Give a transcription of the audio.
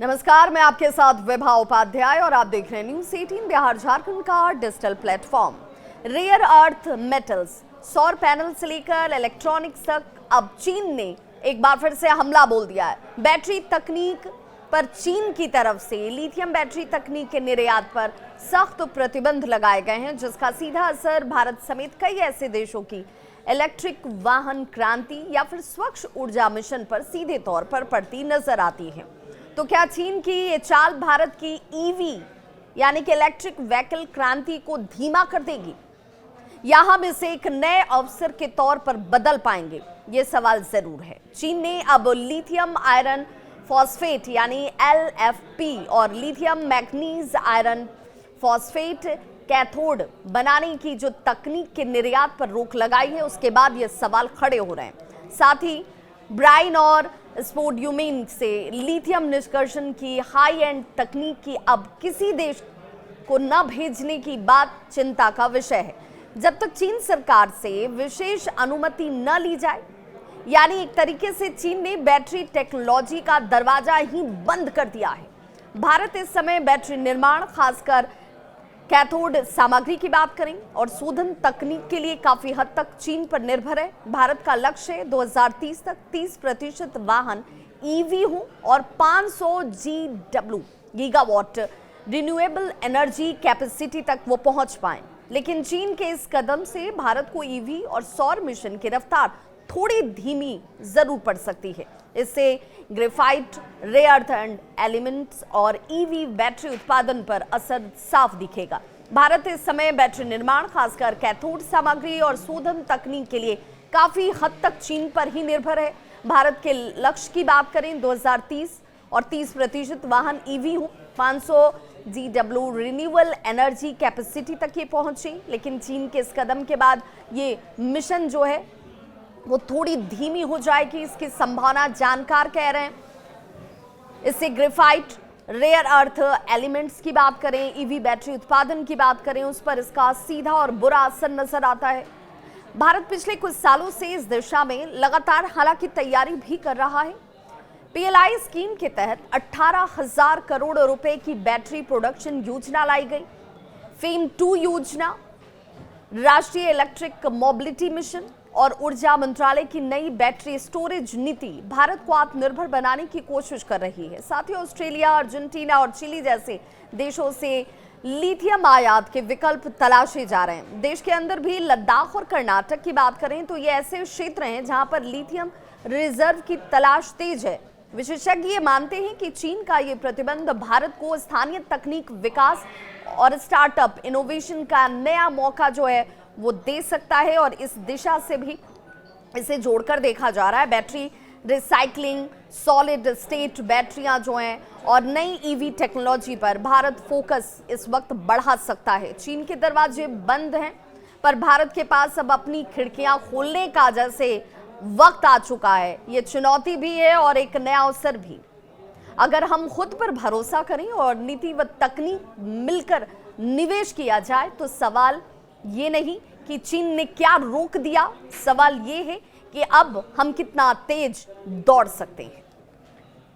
नमस्कार, मैं आपके साथ विभा उपाध्याय और आप देख रहे हैं न्यूज़ 18 बिहार झारखंड का digital platform. Rare earth metals, सौर पैनल से लेकर इलेक्ट्रॉनिक्स तक अब चीन ने एक बार फिर से हमला बोल दिया है। बैटरी तकनीक पर चीन की तरफ से लिथियम बैटरी तकनीक के निर्यात पर सख्त प्रतिबंध लगाए गए हैं, जिसका सीधा असर भारत समेत कई ऐसे देशों की इलेक्ट्रिक वाहन क्रांति या फिर स्वच्छ ऊर्जा मिशन पर सीधे तौर पर पड़ती नजर आती है। तो क्या चीन की ये चाल भारत की ईवी यानी कि इलेक्ट्रिक व्हीकल क्रांति को धीमा कर देगी या हम इसे एक नए अवसर के तौर पर बदल पाएंगे? ये सवाल जरूर है। चीन ने अब लिथियम आयरन फॉस्फेट यानी LFP और lithium manganese iron phosphate cathode बनाने की जो तकनीक के निर्यात पर रोक लगाई है, उसके बाद ये सवाल खड़े हो रहे हैं। साथ ही ब्राइन और स्पोड्यूमेन से लिथियम निष्कर्षण की हाई एंड तकनीक की अब किसी देश को न भेजने की बात चिंता का विषय है। जब तक चीन सरकार से विशेष अनुमति न ली जाए, यानी एक तरीके से चीन ने बैटरी टेक्नोलॉजी का दरवाजा ही बंद कर दिया है। भारत इस समय बैटरी निर्माण, खासकर कैथोड सामग्री की बात करें और शोधन तकनीक के लिए काफी हद तक चीन पर निर्भर है। भारत का लक्ष्य है 2030 तक 30% वाहन ईवी हो और 500 गीगावाट रिन्यूएबल एनर्जी कैपेसिटी तक वो पहुंच पाए। लेकिन चीन के इस कदम से भारत को ईवी और सौर मिशन की रफ्तार थोड़ी धीमी जरूर पड़ सकती है। इससे ग्रेफाइट, रेयर अर्थ एलिमेंट्स और ईवी बैटरी उत्पादन पर असर साफ दिखेगा। भारत इस समय बैटरी निर्माण, खासकर कैथोड सामग्री और शोधन तकनीक के लिए काफी हद तक चीन पर ही निर्भर है। भारत के लक्ष्य की बात करें 2030 और 30% वाहन ईवी हो, 500 GW रिन्यूएबल एनर्जी कैपेसिटी तक ये पहुंचे। लेकिन चीन के इस कदम के बाद ये मिशन जो है वो थोड़ी धीमी हो जाएगी, इसकी संभावना जानकार कह रहे हैं। इससे ग्रेफाइट, रेयर अर्थ एलिमेंट्स की बात करें, ईवी बैटरी उत्पादन की बात करें, उस पर इसका सीधा और बुरा असर नजर आता है। भारत पिछले कुछ सालों से इस दिशा में लगातार हालांकि तैयारी भी कर रहा है। PLI स्कीम के तहत 18,000 करोड़ रुपए की बैटरी प्रोडक्शन योजना लाई गई। फेम 2 योजना, राष्ट्रीय इलेक्ट्रिक मोबिलिटी मिशन और ऊर्जा मंत्रालय की नई बैटरी स्टोरेज नीति भारत को आत्मनिर्भर बनाने की कोशिश कर रही है। साथ ही ऑस्ट्रेलिया, अर्जेंटीना और चिली जैसे देशों से लिथियम आयात के विकल्प तलाशे जा रहे हैं। देश के अंदर भी लद्दाख और कर्नाटक की बात करें तो ये ऐसे क्षेत्र हैं जहां पर लिथियम रिजर्व की तलाश तेज है। विशेषज्ञ ये मानते हैं कि चीन का ये प्रतिबंध भारत को स्थानीय तकनीक विकास और स्टार्टअप इनोवेशन का नया मौका जो है वो दे सकता है और इस दिशा से भी इसे जोड़कर देखा जा रहा है। बैटरी रिसाइकलिंग, सॉलिड स्टेट बैटरियां जो हैं और नई ईवी टेक्नोलॉजी पर भारत फोकस इस वक्त बढ़ा सकता है। चीन के दरवाजे बंद हैं, पर भारत के पास अब अपनी खिड़कियां खोलने का जैसे वक्त आ चुका है। ये चुनौती भी है और एक नया अवसर भी। अगर हम खुद पर भरोसा करें और नीति व तकनीक मिलकर निवेश किया जाए तो सवाल ये नहीं कि चीन ने क्या रोक दिया, सवाल ये है कि अब हम कितना तेज दौड़ सकते हैं।